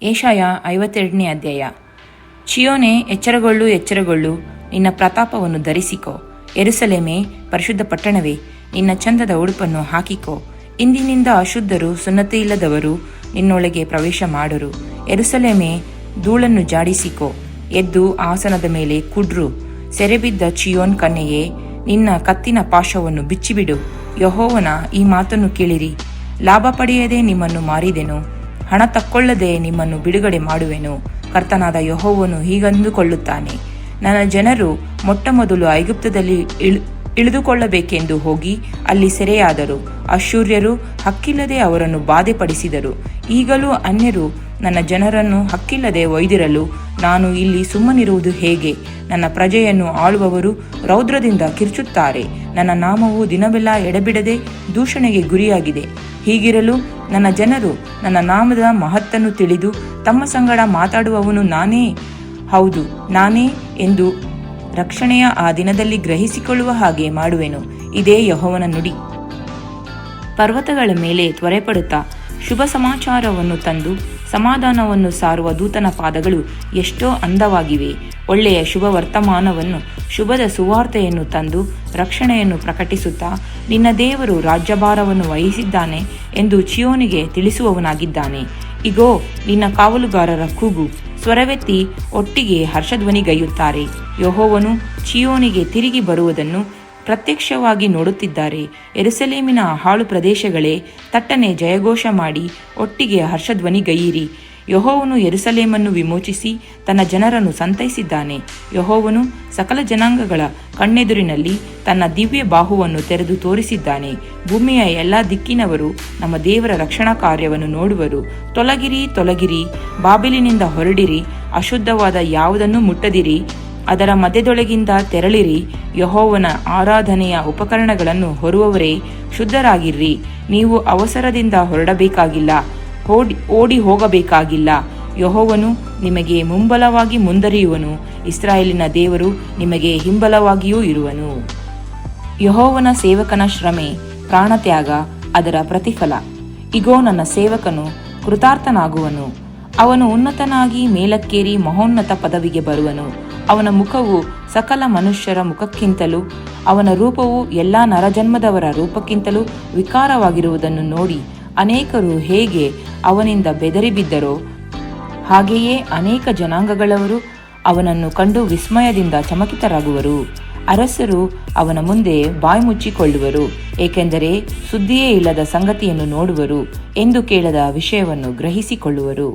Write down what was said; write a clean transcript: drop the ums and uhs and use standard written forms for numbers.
ಏಷಾಯ 52ನೇ ಅಧ್ಯಾಯ. ಚಿಯೋನೇ, ಎಚ್ಚರಗೊಳ್ಳು, ಎಚ್ಚರಗೊಳ್ಳು, ನಿನ್ನ ಪ್ರತಾಪವನ್ನು ಧರಿಸಿಕೋ. ಯೆರೂಸಲೇಮೇ, ಪರಿಶುದ್ಧ ಪಟ್ಟಣವೇ, ನಿನ್ನ ಚಂದದ ಉಡುಪನ್ನು ಹಾಕಿಕೋ. ಇಂದಿನಿಂದ ಅಶುದ್ಧರು, ಸುನ್ನತಿಯಿಲ್ಲದವರು ನಿನ್ನೊಳಗೆ ಪ್ರವೇಶ ಮಾಡರು. ಯೆರೂಸಲೇಮೇ, ಧೂಳನ್ನು ಜಾಡಿಸಿಕೋ, ಎದ್ದು ಆಸನದ ಮೇಲೆ ಕುಡ್ರು. ಸೆರೆಬಿದ್ದ ಚಿಯೋನ್ ಕನ್ಯೆಯೇ, ನಿನ್ನ ಕತ್ತಿನ ಪಾಶವನ್ನು ಬಿಚ್ಚಿಬಿಡು. ಯೆಹೋವನ ಈ ಮಾತನ್ನು ಕೇಳಿರಿ. ಲಾಭ ಪಡೆಯದೆ ನಿಮ್ಮನ್ನು ಮಾರಿದೆನು, ಹಣ ತಕ್ಕೊಳ್ಳದೆ ನಿಮ್ಮನ್ನು ಬಿಡುಗಡೆ ಮಾಡುವೆನು. ಕರ್ತನಾದ ಯೆಹೋವನು ಹೀಗಂದುಕೊಳ್ಳುತ್ತಾನೆ, ನನ್ನ ಜನರು ಮೊಟ್ಟಮೊದಲು ಐಗುಪ್ತದಲ್ಲಿ ಇಳಿದುಕೊಳ್ಳಬೇಕೆಂದು ಹೋಗಿ ಅಲ್ಲಿ ಸೆರೆಯಾದರು. ಅಶ್ಶೂರ್ಯರು ಹಕ್ಕಿಲ್ಲದೆ ಅವರನ್ನು ಬಾಧೆಪಡಿಸಿದರು. ಈಗಲೂ ಅನ್ಯರು ನನ್ನ ಜನರನ್ನು ಹಕ್ಕಿಲ್ಲದೆ ಒಯ್ದಿರಲು ನಾನು ಇಲ್ಲಿ ಸುಮ್ಮನಿರುವುದು ಹೇಗೆ? ನನ್ನ ಪ್ರಜೆಯನ್ನು ಆಳುವವರು ರೌದ್ರದಿಂದ ಕಿರ್ಚುತ್ತಾರೆ. ನನ್ನ ನಾಮವು ದಿನವೆಲ್ಲ ಎಡೆಬಿಡದೆ ದೂಷಣೆಗೆ ಗುರಿಯಾಗಿದೆ. ಹೀಗಿರಲು ನನ್ನ ಜನರು ನನ್ನ ನಾಮದ ಮಹತ್ತನ್ನು ತಿಳಿದು ತಮ್ಮ ಸಂಗಡ ಮಾತಾಡುವವನು ನಾನೇ, ಹೌದು ನಾನೇ ಎಂದು ರಕ್ಷಣೆಯ ಆ ದಿನದಲ್ಲಿ ಗ್ರಹಿಸಿಕೊಳ್ಳುವ ಹಾಗೆ ಮಾಡುವೆನು. ಇದೇ ಯೆಹೋವನ ನುಡಿ. ಪರ್ವತಗಳ ಮೇಲೆ ತ್ವರೆಪಡುತ್ತಾ ಶುಭ ಸಮಾಚಾರವನ್ನು ತಂದು ಸಮಾಧಾನವನ್ನು ಸಾರುವ ದೂತನ ಪಾದಗಳು ಎಷ್ಟೋ ಅಂದವಾಗಿವೆ. ಒಳ್ಳೆಯ ಶುಭ ವರ್ತಮಾನವನ್ನು, ಶುಭದ ಸುವಾರ್ತೆಯನ್ನು ತಂದು ರಕ್ಷಣೆಯನ್ನು ಪ್ರಕಟಿಸುತ್ತಾ ನಿನ್ನ ದೇವರು ರಾಜ್ಯಭಾರವನ್ನು ವಹಿಸಿದ್ದಾನೆ ಎಂದು ಚಿಯೋನಿಗೆ ತಿಳಿಸುವವನಾಗಿದ್ದಾನೆ. ಇಗೋ, ನಿನ್ನ ಕಾವಲುಗಾರರ ಕೂಗು, ಸ್ವರವೆತ್ತಿ ಒಟ್ಟಿಗೆ ಹರ್ಷಧ್ವನಿಗೈಯುತ್ತಾರೆ. ಯೆಹೋವನು ಚಿಯೋನಿಗೆ ತಿರುಗಿ ಬರುವುದನ್ನು ಪ್ರತ್ಯಕ್ಷವಾಗಿ ನೋಡುತ್ತಿದ್ದಾರೆ. ಯೆರೂಸಲೇಮಿನ ಹಾಳು ಪ್ರದೇಶಗಳೇ, ತಟ್ಟನೆ ಜಯಘೋಷ ಮಾಡಿ ಒಟ್ಟಿಗೆ ಹರ್ಷಧ್ವನಿಗೈಯಿರಿ. ಯೆಹೋವನು ಯೆರೂಸಲೇಮನ್ನು ವಿಮೋಚಿಸಿ ತನ್ನ ಜನರನ್ನು ಸಂತೈಸಿದ್ದಾನೆ. ಯೆಹೋವನು ಸಕಲ ಜನಾಂಗಗಳ ಕಣ್ಣೆದುರಿನಲ್ಲಿ ತನ್ನ ದಿವ್ಯ ಬಾಹುವನ್ನು ತೆರೆದು ತೋರಿಸಿದ್ದಾನೆ. ಭೂಮಿಯ ಎಲ್ಲ ದಿಕ್ಕಿನವರು ನಮ್ಮ ದೇವರ ರಕ್ಷಣಾ ಕಾರ್ಯವನ್ನು ನೋಡುವರು. ತೊಲಗಿರಿ, ತೊಲಗಿರಿ, ಬಾಬಿಲಿನಿಂದ ಹೊರಡಿರಿ, ಅಶುದ್ಧವಾದ ಯಾವುದನ್ನು ಮುಟ್ಟದಿರಿ, ಅದರ ಮಧ್ಯದೊಳಗಿಂದ ತೆರಳಿರಿ. ಯೆಹೋವನ ಆರಾಧನೆಯ ಉಪಕರಣಗಳನ್ನು ಹೊರುವವರೇ, ಶುದ್ಧರಾಗಿರ್ರಿ. ನೀವು ಅವಸರದಿಂದ ಹೊರಡಬೇಕಾಗಿಲ್ಲ, ಓಡಿ ಹೋಗಬೇಕಾಗಿಲ್ಲ. ಯೆಹೋವನು ನಿಮಗೆ ಮುಂಬಲವಾಗಿ ಮುಂದರಿಯುವನು. ಇಸ್ರಾಯೇಲಿನ ದೇವರು ನಿಮಗೆ ಹಿಂಬಲವಾಗಿಯೂ ಇರುವನು. ಯೆಹೋವನ ಸೇವಕನ ಶ್ರಮೆ, ಪ್ರಾಣತ್ಯಾಗ, ಅದರ ಪ್ರತಿಫಲ. ಇಗೋ, ನನ್ನ ಸೇವಕನು ಕೃತಾರ್ಥನಾಗುವನು. ಅವನು ಉನ್ನತನಾಗಿ ಮೇಲಕ್ಕೇರಿ ಮಹೋನ್ನತ ಪದವಿಗೆ ಬರುವನು. ಅವನ ಮುಖವು ಸಕಲ ಮನುಷ್ಯರ ಮುಖಕ್ಕಿಂತಲೂ, ಅವನ ರೂಪವು ಎಲ್ಲ ನರಜನ್ಮದವರ ರೂಪಕ್ಕಿಂತಲೂ ವಿಕಾರವಾಗಿರುವುದನ್ನು ನೋಡಿ ಅನೇಕರು ಹೇಗೆ ಅವನಿಂದ ಬೆದರಿ ಬಿದ್ದರೋ, ಹಾಗೆಯೇ ಅನೇಕ ಜನಾಂಗಗಳವರು ಅವನನ್ನು ಕಂಡು ವಿಸ್ಮಯದಿಂದ ಚಮಕಿತರಾಗುವರು. ಅರಸರು ಅವನ ಮುಂದೆ ಬಾಯಿ ಮುಚ್ಚಿಕೊಳ್ಳುವರು, ಏಕೆಂದರೆ ಸುದ್ದಿಯೇ ಇಲ್ಲದ ಸಂಗತಿಯನ್ನು ನೋಡುವರು ಎಂದು ಕೇಳದ ವಿಷಯವನ್ನು ಗ್ರಹಿಸಿಕೊಳ್ಳುವರು.